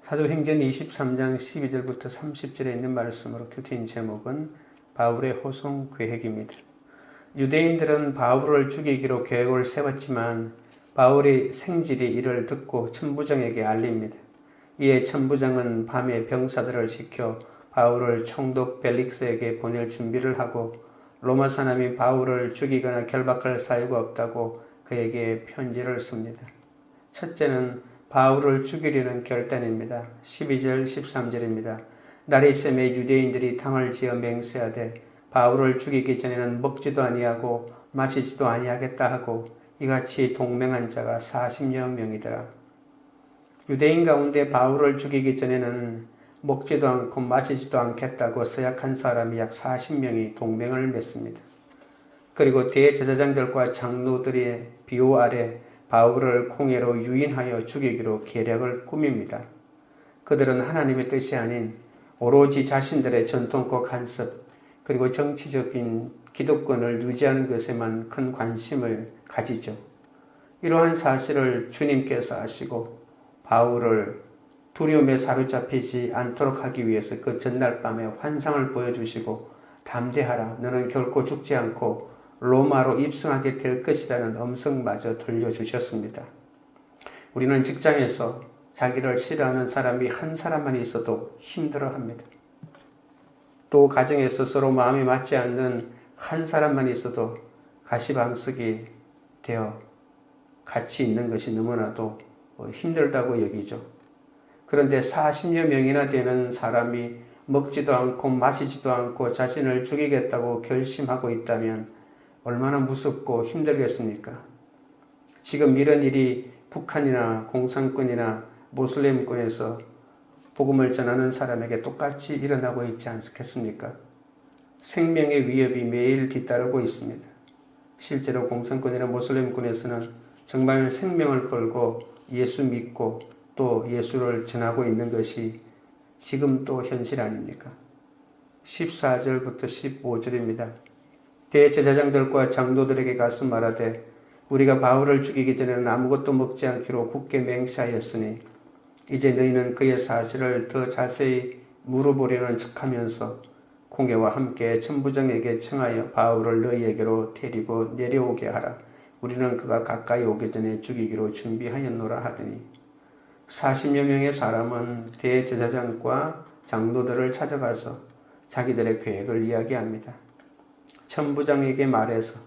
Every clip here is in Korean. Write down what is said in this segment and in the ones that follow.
사도행전 23장 12절부터 30절에 있는 말씀으로 큐티인 제목은 바울의 호송 계획입니다. 유대인들은 바울을 죽이기로 계획을 세웠지만 바울의 생질이 이를 듣고 천부장에게 알립니다. 이에 천부장은 밤에 병사들을 시켜 바울을 총독 벨릭스에게 보낼 준비를 하고 로마 사람이 바울을 죽이거나 결박할 사유가 없다고 그에게 편지를 씁니다. 첫째는 바울을 죽이려는 결단입니다. 12절 13절입니다. 날이 새매 유대인들이 당을 지어 맹세하되 바울을 죽이기 전에는 먹지도 아니하고 마시지도 아니하겠다 하고 이같이 동맹한 자가 40여 명이더라. 유대인 가운데 바울을 죽이기 전에는 먹지도 않고 마시지도 않겠다고 서약한 사람이 약 40명이 동맹을 맺습니다. 그리고 대제사장들과 장로들의 비호 아래 바울을 공회로 유인하여 죽이기로 계략을 꾸밉니다. 그들은 하나님의 뜻이 아닌 오로지 자신들의 전통과 간섭 그리고 정치적인 기득권을 유지하는 것에만 큰 관심을 가지죠. 이러한 사실을 주님께서 아시고 바울을 두려움에 사로잡히지 않도록 하기 위해서 그 전날 밤에 환상을 보여주시고 담대하라, 너는 결코 죽지 않고 로마로 입성하게 될 것이라는 음성마저 들려주셨습니다. 우리는 직장에서 자기를 싫어하는 사람이 한 사람만 있어도 힘들어합니다. 또 가정에서 서로 마음이 맞지 않는 한 사람만 있어도 가시방석이 되어 같이 있는 것이 너무나도 힘들다고 여기죠. 그런데 40여 명이나 되는 사람이 먹지도 않고 마시지도 않고 자신을 죽이겠다고 결심하고 있다면 얼마나 무섭고 힘들겠습니까? 지금 이런 일이 북한이나 공산권이나 모슬렘권에서 복음을 전하는 사람에게 똑같이 일어나고 있지 않겠습니까? 생명의 위협이 매일 뒤따르고 있습니다. 실제로 공산권이나 모슬렘권에서는 정말 생명을 걸고 예수 믿고 또 예수를 전하고 있는 것이 지금 또 현실 아닙니까? 14절부터 15절입니다. 대제사장들과 장로들에게 가서 말하되 우리가 바울을 죽이기 전에는 아무것도 먹지 않기로 굳게 맹세하였으니 이제 너희는 그의 사실을 더 자세히 물어보려는 척하면서 공회와 함께 천부장에게 청하여 바울을 너희에게로 데리고 내려오게 하라. 우리는 그가 가까이 오기 전에 죽이기로 준비하였노라 하더니 40여 명의 사람은 대제사장과 장로들을 찾아가서 자기들의 계획을 이야기합니다. 천부장에게 말해서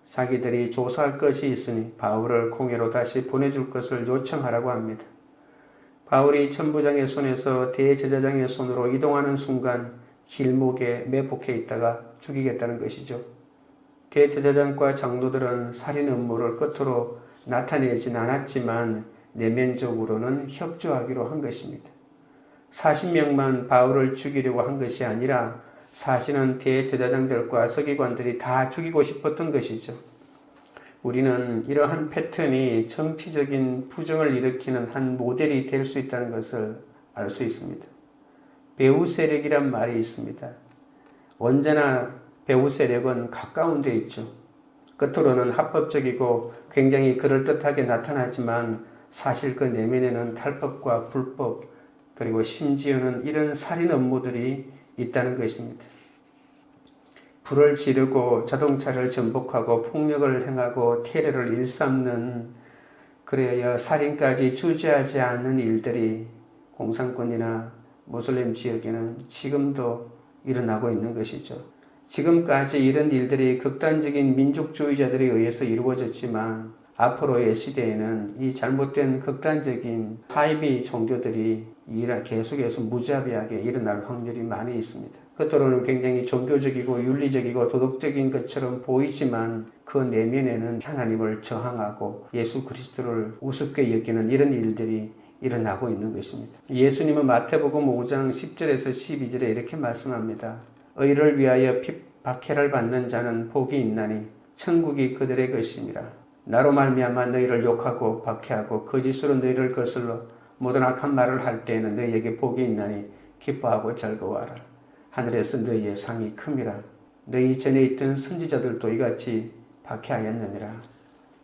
자기들이 조사할 것이 있으니 바울을 공회로 다시 보내줄 것을 요청하라고 합니다. 바울이 천부장의 손에서 대제사장의 손으로 이동하는 순간 길목에 매복해 있다가 죽이겠다는 것이죠. 대제사장과 장로들은 살인 음모를 끝으로 나타내진 않았지만 내면적으로는 협조하기로 한 것입니다. 40명만 바울을 죽이려고 한 것이 아니라 사실은 대제사장들과 서기관들이 다 죽이고 싶었던 것이죠. 우리는 이러한 패턴이 정치적인 부정을 일으키는 한 모델이 될 수 있다는 것을 알 수 있습니다. 배후 세력이란 말이 있습니다. 언제나 배후 세력은 가까운 데 있죠. 겉으로는 합법적이고 굉장히 그럴듯하게 나타나지만 사실 그 내면에는 탈법과 불법 그리고 심지어는 이런 살인 업무들이 있다는 것입니다. 불을 지르고 자동차를 전복하고 폭력을 행하고 테러를 일삼는 그래야 살인까지 주저하지 않는 일들이 공산권이나 모슬렘 지역에는 지금도 일어나고 있는 것이죠. 지금까지 이런 일들이 극단적인 민족주의자들에 의해서 이루어졌지만 앞으로의 시대에는 이 잘못된 극단적인 사이비 종교들이 계속해서 무자비하게 일어날 확률이 많이 있습니다. 겉으로는 굉장히 종교적이고 윤리적이고 도덕적인 것처럼 보이지만 그 내면에는 하나님을 저항하고 예수 그리스도를 우습게 여기는 이런 일들이 일어나고 있는 것입니다. 예수님은 마태복음 5장 10절에서 12절에 이렇게 말씀합니다. 의를 위하여 박해를 받는 자는 복이 있나니 천국이 그들의 것입니다. 나로 말미암아 너희를 욕하고 박해하고 거짓으로 너희를 거슬러 모든 악한 말을 할 때에는 너희에게 복이 있나니 기뻐하고 즐거워하라. 하늘에서 너희의 상이 큼이라. 너희 전에 있던 선지자들도 이같이 박해하였느니라.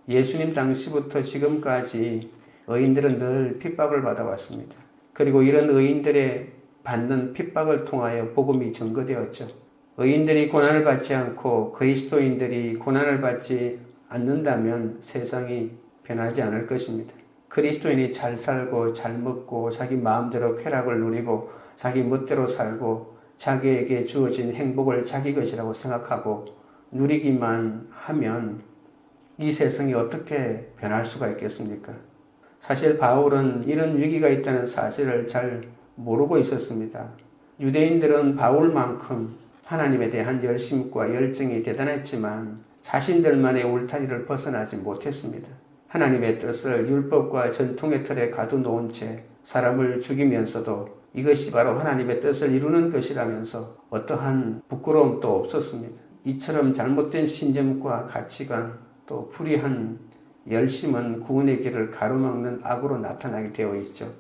예수님 당시부터 지금까지 의인들은 늘 핍박을 받아왔습니다. 그리고 이런 의인들의 받는 핍박을 통하여 복음이 증거되었죠. 의인들이 고난을 받지 않고 그리스도인들이 고난을 받지 않는다면 세상이 변하지 않을 것입니다. 그리스도인이 잘 살고 잘 먹고 자기 마음대로 쾌락을 누리고 자기 멋대로 살고 자기에게 주어진 행복을 자기 것이라고 생각하고 누리기만 하면 이 세상이 어떻게 변할 수가 있겠습니까? 사실 바울은 이런 위기가 있다는 사실을 잘 모르고 있었습니다. 유대인들은 바울만큼 하나님에 대한 열심과 열정이 대단했지만 자신들만의 울타리를 벗어나지 못했습니다. 하나님의 뜻을 율법과 전통의 틀에 가둬놓은 채 사람을 죽이면서도 이것이 바로 하나님의 뜻을 이루는 것이라면서 어떠한 부끄러움도 없었습니다. 이처럼 잘못된 신념과 가치관 또 불의한 열심은 구원의 길을 가로막는 악으로 나타나게 되어 있죠.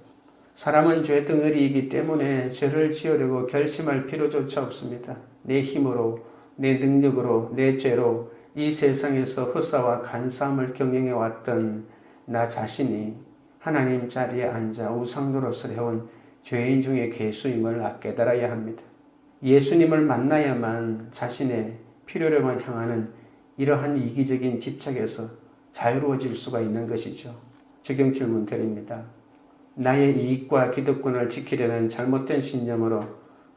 사람은 죄 덩어리이기 때문에 죄를 지으려고 결심할 필요조차 없습니다. 내 힘으로, 내 능력으로, 내 죄로 이 세상에서 흑사와 간사함을 경영해 왔던 나 자신이 하나님 자리에 앉아 우상 노릇을 해온 죄인 중에 괴수임을 깨달아야 합니다. 예수님을 만나야만 자신의 필요로만 향하는 이러한 이기적인 집착에서 자유로워질 수가 있는 것이죠. 적용 질문 드립니다. 나의 이익과 기득권을 지키려는 잘못된 신념으로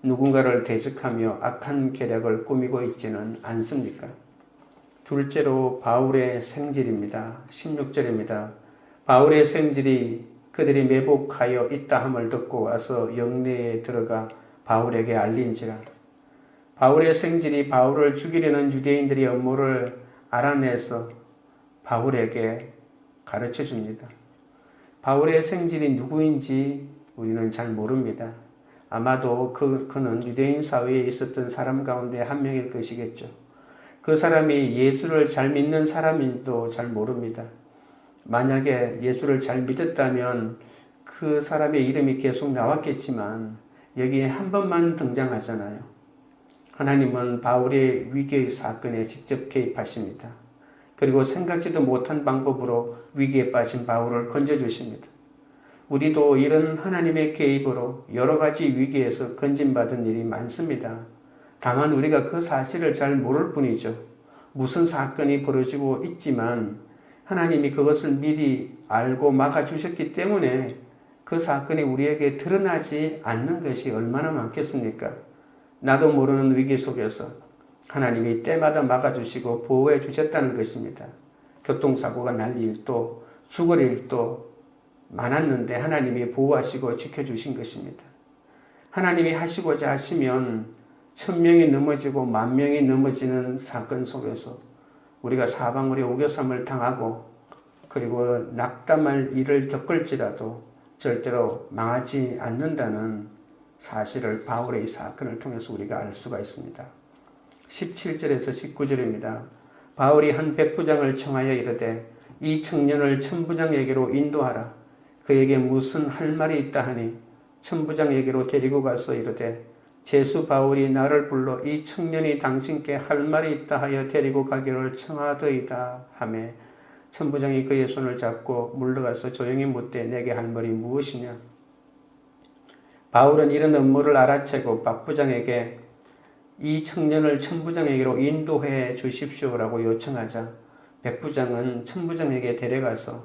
누군가를 대적하며 악한 계략을 꾸미고 있지는 않습니까? 둘째로 바울의 생질입니다. 16절입니다. 바울의 생질이 그들이 매복하여 있다함을 듣고 와서 영내에 들어가 바울에게 알린지라. 바울의 생질이 바울을 죽이려는 유대인들의 음모를 알아내서 바울에게 가르쳐 줍니다. 바울의 생질이 누구인지 우리는 잘 모릅니다. 아마도 그는 유대인 사회에 있었던 사람 가운데 한 명일 것이겠죠. 그 사람이 예수를 잘 믿는 사람인지도 잘 모릅니다. 만약에 예수를 잘 믿었다면 그 사람의 이름이 계속 나왔겠지만 여기에 한 번만 등장하잖아요. 하나님은 바울의 위기의 사건에 직접 개입하십니다. 그리고 생각지도 못한 방법으로 위기에 빠진 바울을 건져주십니다. 우리도 이런 하나님의 개입으로 여러 가지 위기에서 건진받은 일이 많습니다. 다만 우리가 그 사실을 잘 모를 뿐이죠. 무슨 사건이 벌어지고 있지만 하나님이 그것을 미리 알고 막아주셨기 때문에 그 사건이 우리에게 드러나지 않는 것이 얼마나 많겠습니까? 나도 모르는 위기 속에서 하나님이 때마다 막아주시고 보호해 주셨다는 것입니다. 교통사고가 날 일도 죽을 일도 많았는데 하나님이 보호하시고 지켜주신 것입니다. 하나님이 하시고자 하시면 1000명이 넘어지고 10,000명이 넘어지는 사건 속에서 우리가 사방으로 오겨삼을 당하고 그리고 낙담할 일을 겪을지라도 절대로 망하지 않는다는 사실을 바울의 이 사건을 통해서 우리가 알 수가 있습니다. 17절에서 19절입니다. 바울이 한 백부장을 청하여 이르되 이 청년을 천부장에게로 인도하라. 그에게 무슨 할 말이 있다 하니 천부장에게로 데리고 가서 이르되 제수 바울이 나를 불러 이 청년이 당신께 할 말이 있다 하여 데리고 가기를 청하더이다 하매 천부장이 그의 손을 잡고 물러가서 조용히 묻되 내게 할 말이 무엇이냐. 바울은 이런 업무를 알아채고 박부장에게 이 청년을 천부장에게로 인도해 주십시오라고 요청하자 백부장은 천부장에게 데려가서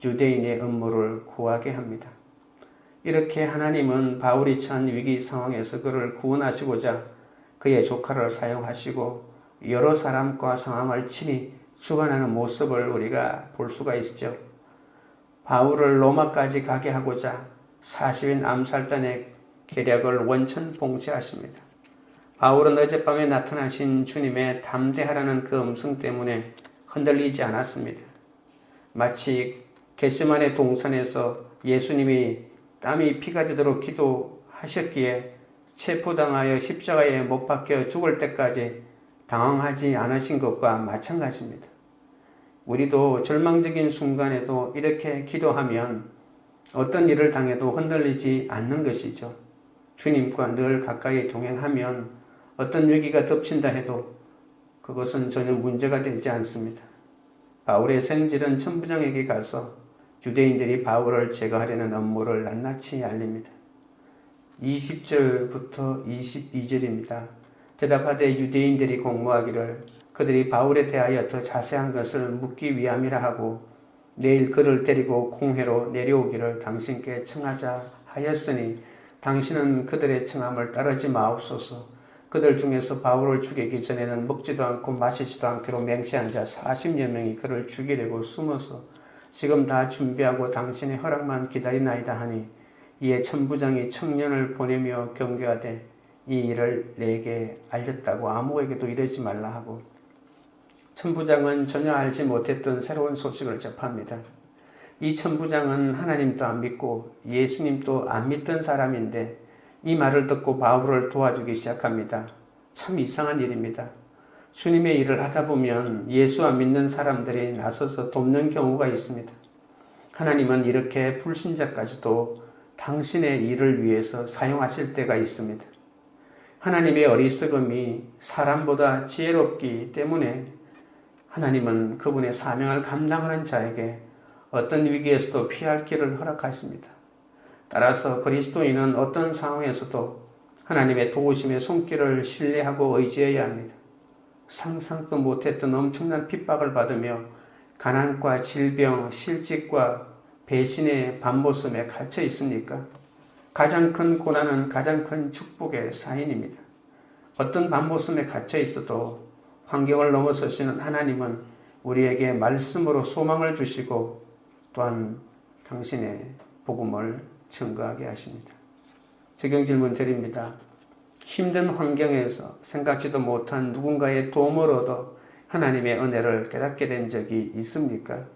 유대인의 업무를 구하게 합니다. 이렇게 하나님은 바울이 처한 위기 상황에서 그를 구원하시고자 그의 조카를 사용하시고 여러 사람과 상황을 친히 주관하는 모습을 우리가 볼 수가 있죠. 바울을 로마까지 가게 하고자 40인 암살단의 계략을 원천봉쇄하십니다. 바울은 어젯밤에 나타나신 주님의 담대하라는 그 음성 때문에 흔들리지 않았습니다. 마치 겟세마네 동산에서 예수님이 땀이 피가 되도록 기도하셨기에 체포당하여 십자가에 못 박혀 죽을 때까지 당황하지 않으신 것과 마찬가지입니다. 우리도 절망적인 순간에도 이렇게 기도하면 어떤 일을 당해도 흔들리지 않는 것이죠. 주님과 늘 가까이 동행하면 어떤 위기가 덮친다 해도 그것은 전혀 문제가 되지 않습니다. 바울의 생질은 천부장에게 가서 유대인들이 바울을 제거하려는 업무를 낱낱이 알립니다. 20절부터 22절입니다. 대답하되 유대인들이 공모하기를 그들이 바울에 대하여 더 자세한 것을 묻기 위함이라 하고 내일 그를 데리고 공회로 내려오기를 당신께 청하자 하였으니 당신은 그들의 청함을 따르지 마옵소서. 그들 중에서 바울을 죽이기 전에는 먹지도 않고 마시지도 않기로 맹세한 자 40여 명이 그를 죽이려고 숨어서 지금 다 준비하고 당신의 허락만 기다리나이다 하니 이에 천부장이 청년을 보내며 경계하되 이 일을 내게 알렸다고 아무에게도 이르지 말라 하고 천부장은 전혀 알지 못했던 새로운 소식을 접합니다. 이 천부장은 하나님도 안 믿고 예수님도 안 믿던 사람인데 이 말을 듣고 바울을 도와주기 시작합니다. 참 이상한 일입니다. 주님의 일을 하다 보면 예수 안 믿는 사람들이 나서서 돕는 경우가 있습니다. 하나님은 이렇게 불신자까지도 당신의 일을 위해서 사용하실 때가 있습니다. 하나님의 어리석음이 사람보다 지혜롭기 때문에 하나님은 그분의 사명을 감당하는 자에게 어떤 위기에서도 피할 길을 허락하십니다. 따라서 그리스도인은 어떤 상황에서도 하나님의 도우심의 손길을 신뢰하고 의지해야 합니다. 상상도 못했던 엄청난 핍박을 받으며 가난과 질병, 실직과 배신의 밤모섬에 갇혀 있습니까? 가장 큰 고난은 가장 큰 축복의 사인입니다. 어떤 밤모섬에 갇혀 있어도 환경을 넘어서시는 하나님은 우리에게 말씀으로 소망을 주시고 또한 당신의 복음을 증거하게 하십니다. 적용 질문 드립니다. 힘든 환경에서 생각지도 못한 누군가의 도움을 얻어 하나님의 은혜를 깨닫게 된 적이 있습니까?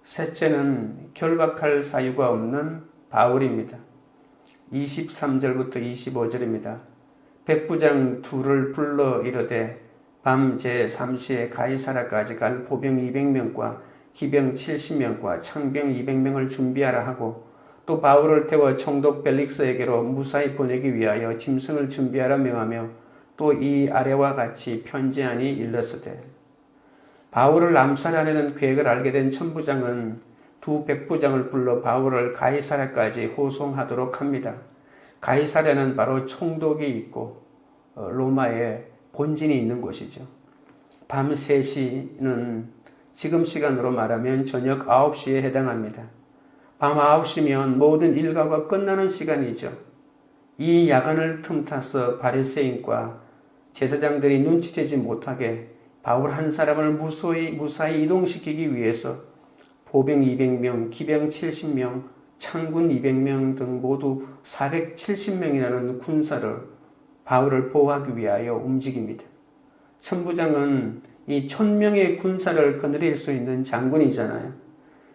셋째는 결박할 사유가 없는 바울입니다. 23절부터 25절입니다. 백부장 둘을 불러 이르되 밤 제3시에 가이사라까지 갈 보병 200명과 기병 70명과 창병 200명을 준비하라 하고 또 바울을 태워 총독 벨릭스에게로 무사히 보내기 위하여 짐승을 준비하라 명하며 또 이 아래와 같이 편지하니 일렀으되 바울을 암살하려는 계획을 알게 된 천부장은 두 백부장을 불러 바울을 가이사랴까지 호송하도록 합니다. 가이사랴는 바로 총독이 있고 로마에 본진이 있는 곳이죠. 밤 3시는 지금 시간으로 말하면 저녁 9시에 해당합니다. 밤 9시면 모든 일과가 끝나는 시간이죠. 이 야간을 틈타서 바리새인과 제사장들이 눈치채지 못하게 바울 한 사람을 무사히 이동시키기 위해서 보병 200명, 기병 70명, 창군 200명 등 모두 470명이라는 군사를 바울을 보호하기 위하여 움직입니다. 천부장은 이 1000명의 군사를 거느릴 수 있는 장군이잖아요.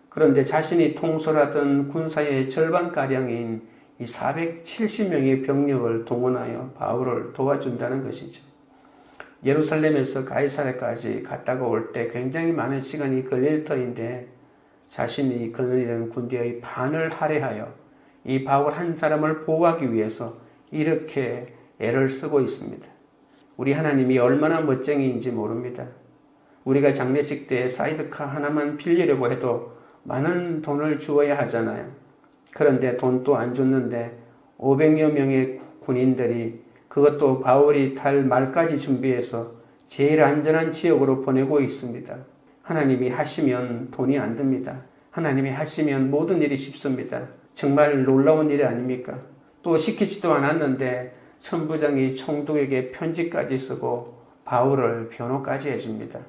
그런데 자신이 통솔하던 군사의 절반가량인 이 470명의 병력을 동원하여 바울을 도와준다는 것이죠. 예루살렘에서 가이사랴까지 갔다가 올 때 굉장히 많은 시간이 걸릴 터인데 자신이 거느리는 군대의 반을 할애하여 이 바울 한 사람을 보호하기 위해서 이렇게 애를 쓰고 있습니다. 우리 하나님이 얼마나 멋쟁이인지 모릅니다. 우리가 장례식 때 사이드카 하나만 빌리려고 해도 많은 돈을 주어야 하잖아요. 그런데 돈도 안 줬는데 500여 명의 군인들이 그것도 바울이 탈 말까지 준비해서 제일 안전한 지역으로 보내고 있습니다. 하나님이 하시면 돈이 안 듭니다. 하나님이 하시면 모든 일이 쉽습니다. 정말 놀라운 일 아닙니까? 또 시키지도 않았는데 천부장이 총독에게 편지까지 쓰고 바울을 변호까지 해줍니다.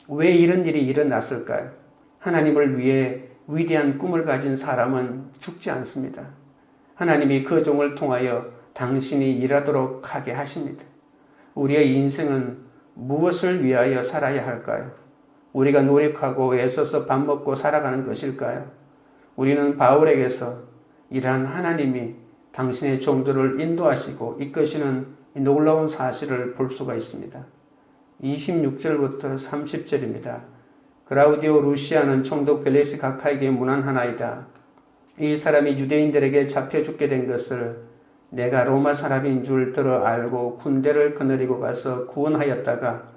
왜 이런 일이 일어났을까요? 하나님을 위해 위대한 꿈을 가진 사람은 죽지 않습니다. 하나님이 그 종을 통하여 당신이 일하도록 하게 하십니다. 우리의 인생은 무엇을 위하여 살아야 할까요? 우리가 노력하고 애써서 밥 먹고 살아가는 것일까요? 우리는 바울에게서 이러한 하나님이 당신의 종들을 인도하시고 이끄시는 놀라운 사실을 볼 수가 있습니다. 26절부터 30절입니다. 그라우디오 루시아는 총독 벨릭스 각하에게 문안하나이다. 이 사람이 유대인들에게 잡혀 죽게 된 것을 내가 로마 사람인 줄 들어 알고 군대를 거느리고 가서 구원하였다가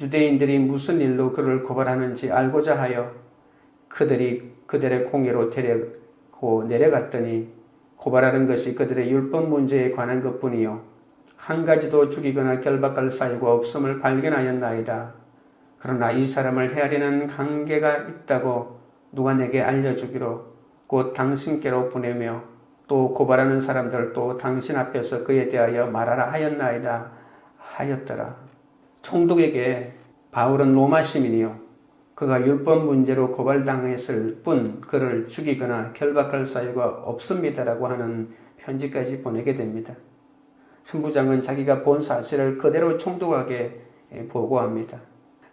유대인들이 무슨 일로 그를 고발하는지 알고자 하여 그들이 그들의 공회로 데리고 내려갔더니 고발하는 것이 그들의 율법 문제에 관한 것뿐이요 한 가지도 죽이거나 결박할 사유가 없음을 발견하였나이다. 그러나 이 사람을 헤아리는 관계가 있다고 누가 내게 알려주기로 곧 당신께로 보내며 또 고발하는 사람들도 당신 앞에서 그에 대하여 말하라 하였나이다 하였더라. 총독에게 바울은 로마 시민이요 그가 율법 문제로 고발당했을 뿐 그를 죽이거나 결박할 사유가 없습니다라고 하는 편지까지 보내게 됩니다. 천부장은 자기가 본 사실을 그대로 총독에게 보고합니다.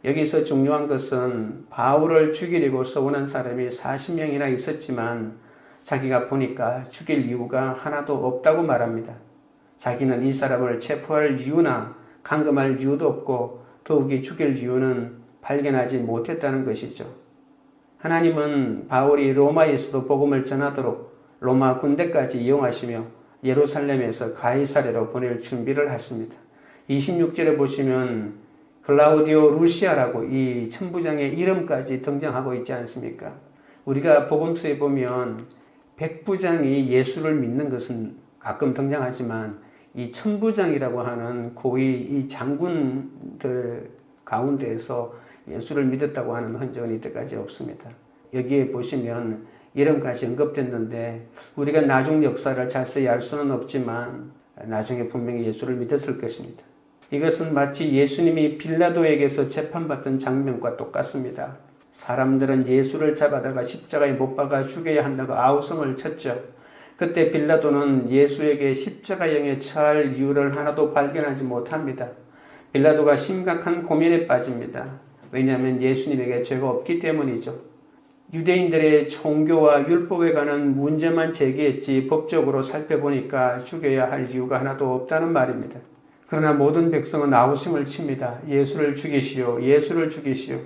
여기서 중요한 것은 바울을 죽이려고 서운한 사람이 40명이나 있었지만 자기가 보니까 죽일 이유가 하나도 없다고 말합니다. 자기는 이 사람을 체포할 이유나 감금할 이유도 없고 더욱이 죽일 이유는 발견하지 못했다는 것이죠. 하나님은 바울이 로마에서도 복음을 전하도록 로마 군대까지 이용하시며 예루살렘에서 가이사랴로 보낼 준비를 하십니다. 26절에 보시면 클라우디오 루시아라고 이 천부장의 이름까지 등장하고 있지 않습니까? 우리가 복음서에 보면 백부장이 예수를 믿는 것은 가끔 등장하지만 이 천부장이라고 하는 고위 이 장군들 가운데에서 예수를 믿었다고 하는 흔적은 이때까지 없습니다. 여기에 보시면 이름까지 언급됐는데 우리가 나중 역사를 자세히 알 수는 없지만 나중에 분명히 예수를 믿었을 것입니다. 이것은 마치 예수님이 빌라도에게서 재판받던 장면과 똑같습니다. 사람들은 예수를 잡아다가 십자가에 못 박아 죽여야 한다고 아우성을 쳤죠. 그때 빌라도는 예수에게 십자가형에 처할 이유를 하나도 발견하지 못합니다. 빌라도가 심각한 고민에 빠집니다. 왜냐하면 예수님에게 죄가 없기 때문이죠. 유대인들의 종교와 율법에 관한 문제만 제기했지 법적으로 살펴보니까 죽여야 할 이유가 하나도 없다는 말입니다. 그러나 모든 백성은 아우성을 칩니다. 예수를 죽이시오. 예수를 죽이시오.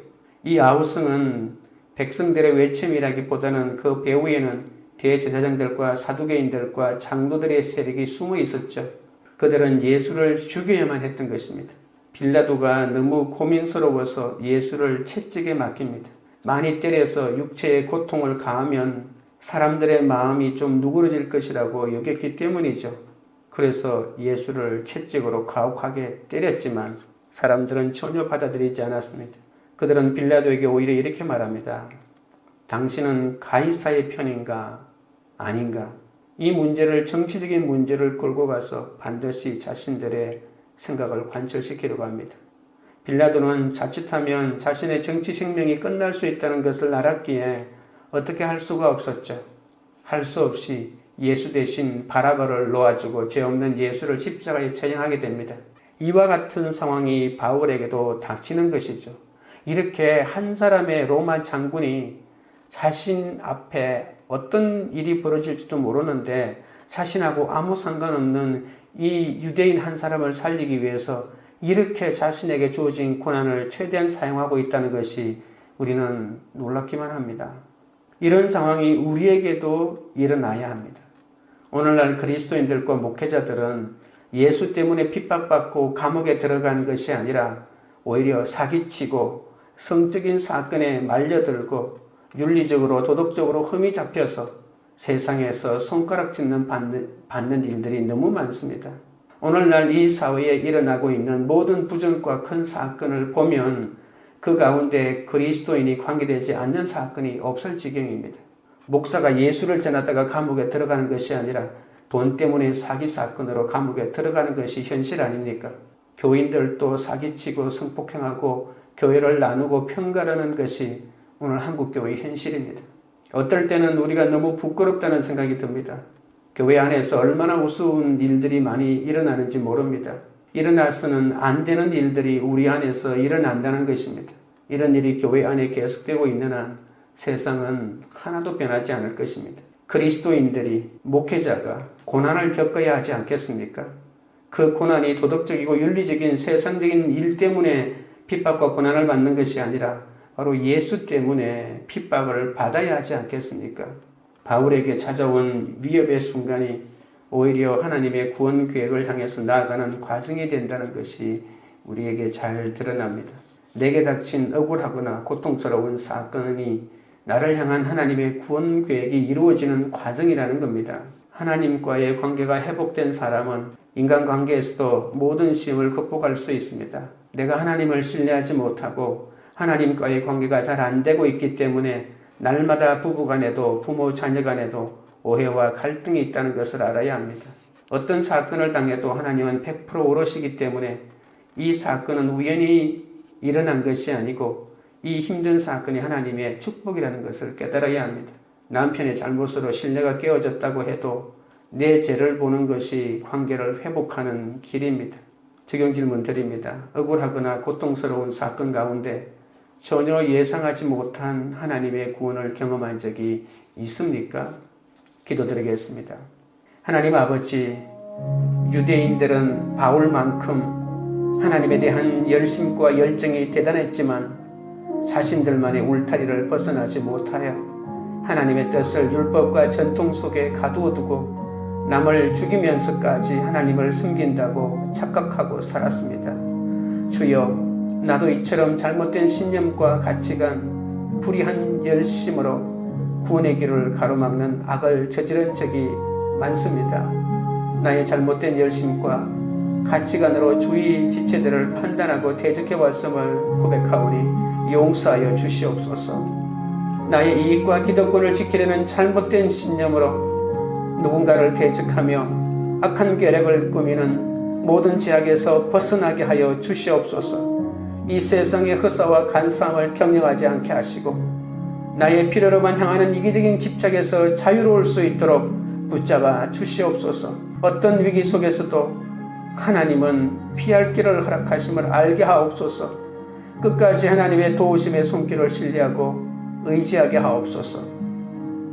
이 아우성은 백성들의 외침이라기보다는 그 배후에는 대제사장들과 사두개인들과 장로들의 세력이 숨어 있었죠. 그들은 예수를 죽여야만 했던 것입니다. 빌라도가 너무 고민스러워서 예수를 채찍에 맡깁니다. 많이 때려서 육체의 고통을 가하면 사람들의 마음이 좀 누그러질 것이라고 여겼기 때문이죠. 그래서 예수를 채찍으로 가혹하게 때렸지만 사람들은 전혀 받아들이지 않았습니다. 그들은 빌라도에게 오히려 이렇게 말합니다. 당신은 가이사의 편인가 아닌가? 이 문제를 정치적인 문제를 끌고 가서 반드시 자신들의 생각을 관철시키려고 합니다. 빌라도는 자칫하면 자신의 정치 생명이 끝날 수 있다는 것을 알았기에 어떻게 할 수가 없었죠. 할 수 없이 예수 대신 바라바를 놓아주고 죄 없는 예수를 십자가에 처형하게 됩니다. 이와 같은 상황이 바울에게도 닥치는 것이죠. 이렇게 한 사람의 로마 장군이 자신 앞에 어떤 일이 벌어질지도 모르는데 자신하고 아무 상관없는 이 유대인 한 사람을 살리기 위해서 이렇게 자신에게 주어진 고난을 최대한 사용하고 있다는 것이 우리는 놀랍기만 합니다. 이런 상황이 우리에게도 일어나야 합니다. 오늘날 그리스도인들과 목회자들은 예수 때문에 핍박받고 감옥에 들어가는 것이 아니라 오히려 사기치고 성적인 사건에 말려들고 윤리적으로 도덕적으로 흠이 잡혀서 세상에서 손가락짓는 받는 일들이 너무 많습니다. 오늘날 이 사회에 일어나고 있는 모든 부정과 큰 사건을 보면 그 가운데 그리스도인이 관계되지 않는 사건이 없을 지경입니다. 목사가 예수를 전하다가 감옥에 들어가는 것이 아니라 돈 때문에 사기 사건으로 감옥에 들어가는 것이 현실 아닙니까? 교인들도 사기치고 성폭행하고 교회를 나누고 편가르는 것이 오늘 한국교회의 현실입니다. 어떨 때는 우리가 너무 부끄럽다는 생각이 듭니다. 교회 안에서 얼마나 우스운 일들이 많이 일어나는지 모릅니다. 일어나서는 안 되는 일들이 우리 안에서 일어난다는 것입니다. 이런 일이 교회 안에 계속되고 있는 한 세상은 하나도 변하지 않을 것입니다. 그리스도인들이, 목회자가 고난을 겪어야 하지 않겠습니까? 그 고난이 도덕적이고 윤리적인 세상적인 일 때문에 핍박과 고난을 받는 것이 아니라 바로 예수 때문에 핍박을 받아야 하지 않겠습니까? 바울에게 찾아온 위협의 순간이 오히려 하나님의 구원 계획을 향해서 나아가는 과정이 된다는 것이 우리에게 잘 드러납니다. 내게 닥친 억울하거나 고통스러운 사건이 나를 향한 하나님의 구원 계획이 이루어지는 과정이라는 겁니다. 하나님과의 관계가 회복된 사람은 인간관계에서도 모든 시험을 극복할 수 있습니다. 내가 하나님을 신뢰하지 못하고 하나님과의 관계가 잘 안 되고 있기 때문에 날마다 부부간에도 부모 자녀간에도 오해와 갈등이 있다는 것을 알아야 합니다. 어떤 사건을 당해도 하나님은 100% 오롯이기 때문에 이 사건은 우연히 일어난 것이 아니고 이 힘든 사건이 하나님의 축복이라는 것을 깨달아야 합니다. 남편의 잘못으로 신뢰가 깨어졌다고 해도 내 죄를 보는 것이 관계를 회복하는 길입니다. 적용 질문 드립니다. 억울하거나 고통스러운 사건 가운데 전혀 예상하지 못한 하나님의 구원을 경험한 적이 있습니까? 기도드리겠습니다. 하나님 아버지, 유대인들은 바울만큼 하나님에 대한 열심과 열정이 대단했지만 자신들만의 울타리를 벗어나지 못하여 하나님의 뜻을 율법과 전통 속에 가두어 두고 남을 죽이면서까지 하나님을 숨긴다고 착각하고 살았습니다. 주여, 나도 이처럼 잘못된 신념과 가치관, 불의한 열심으로 구원의 길을 가로막는 악을 저지른 적이 많습니다. 나의 잘못된 열심과 가치관으로 주의 지체들을 판단하고 대적해왔음을 고백하오니 용서하여 주시옵소서. 나의 이익과 기득권을 지키려는 잘못된 신념으로 누군가를 대적하며 악한 계략을 꾸미는 모든 죄악에서 벗어나게 하여 주시옵소서. 이 세상의 허사와 간사함을 경영하지 않게 하시고 나의 필요로만 향하는 이기적인 집착에서 자유로울 수 있도록 붙잡아 주시옵소서. 어떤 위기 속에서도 하나님은 피할 길을 허락하심을 알게 하옵소서. 끝까지 하나님의 도우심의 손길을 신뢰하고 의지하게 하옵소서.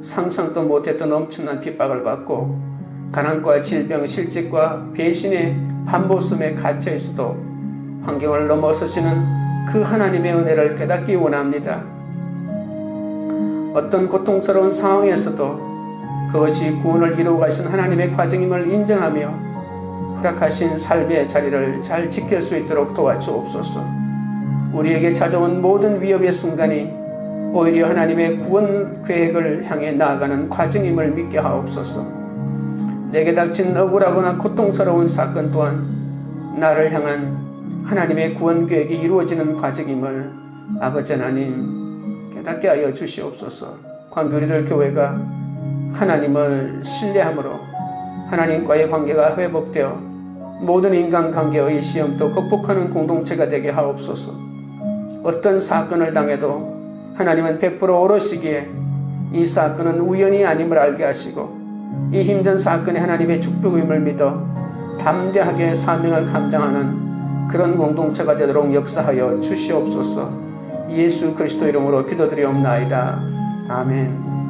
상상도 못했던 엄청난 핍박을 받고 가난과 질병, 실직과 배신의 반모섬에 갇혀 있어도 환경을 넘어서시는 그 하나님의 은혜를 깨닫기 원합니다. 어떤 고통스러운 상황에서도 그것이 구원을 이루어 가신 하나님의 과정임을 인정하며 허락하신 삶의 자리를 잘 지킬 수 있도록 도와주옵소서. 우리에게 찾아온 모든 위협의 순간이 오히려 하나님의 구원 계획을 향해 나아가는 과정임을 믿게 하옵소서. 내게 닥친 억울하거나 고통스러운 사건 또한 나를 향한 하나님의 구원 계획이 이루어지는 과정임을 아버지 하나님 깨닫게 하여 주시옵소서. 광교리들 교회가 하나님을 신뢰함으로 하나님과의 관계가 회복되어 모든 인간관계의 시험도 극복하는 공동체가 되게 하옵소서. 어떤 사건을 당해도 하나님은 100% 오롯이기에 이 사건은 우연이 아님을 알게 하시고 이 힘든 사건이 하나님의 축복임을 믿어 담대하게 사명을 감당하는 그런 공동체가 되도록 역사하여 주시옵소서. 예수 그리스도 이름으로 기도드리옵나이다. 아멘.